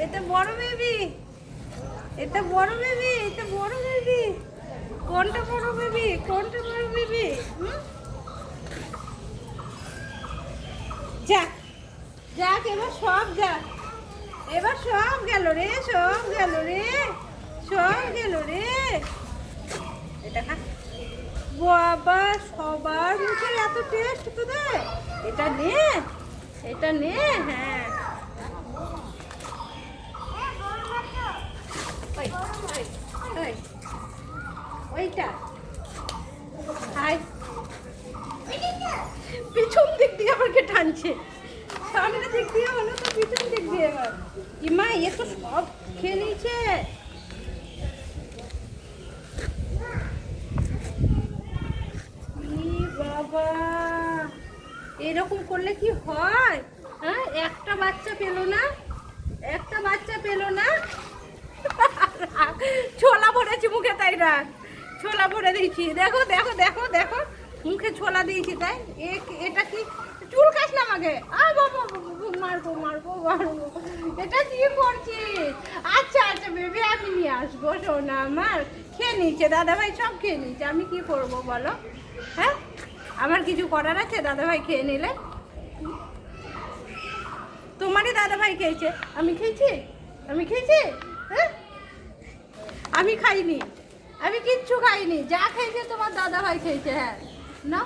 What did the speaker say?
এটা বড় বেবি, এটা বড় বেবি, এটা বড় বেবি। কোনটা বড় বেবি, কোনটা বড় বেবি? যাক যাক, এবার সব যাক, এবার সব গেল রে, সব গেল রে, সব গেল রে। এটা খা। বাবা, সবার মুখের এত টেস্ট তোদের। এটা নে, এটা নে। হ্যাঁ, ওই ওই ওই ওইটা হাই। পিছন দিক দিয়ে আমাকে টানছে, সামনে দিক দিয়ে হলো তো পিছন দিক দিয়ে। এবার ইমা, এ তো সব খেয়ে নিয়েছে। বাবা, এরকম করলে কি হয়? হ্যাঁ, একটা বাচ্চা পেলো না, একটা বাচ্চা পেলো না। ছোলা ভরেছি মুখে, তাই না? ছোলা ভরে দিয়েছি, দেখো দেখো দেখো দেখো, মুখে ছোলা দিয়েছি তাই। এটা কি চুল কাস না আমাকে? বাবা, মারবো মারবো মারবো। এটা কি করছিস? আচ্ছা আচ্ছা বেবি, আমি নিয়ে আসবো। সোনা আমার খেয়ে নিচ্ছে, দাদাভাই সব খেয়ে নিচ্ছে, আমি কি করবো বলো? হ্যাঁ, আমার কিছু করার আছে দাদাভাই খেয়ে নিলে? তোমারই দাদাভাই খেয়েছে, আমি খেয়েছি? আমি খেয়েছি? হ্যাঁ, আমি খাইনি, আমি কিচ্ছু খাইনি। যা খেয়েছে তোমার দাদাভাই খেয়েছে। হ্যাঁ না,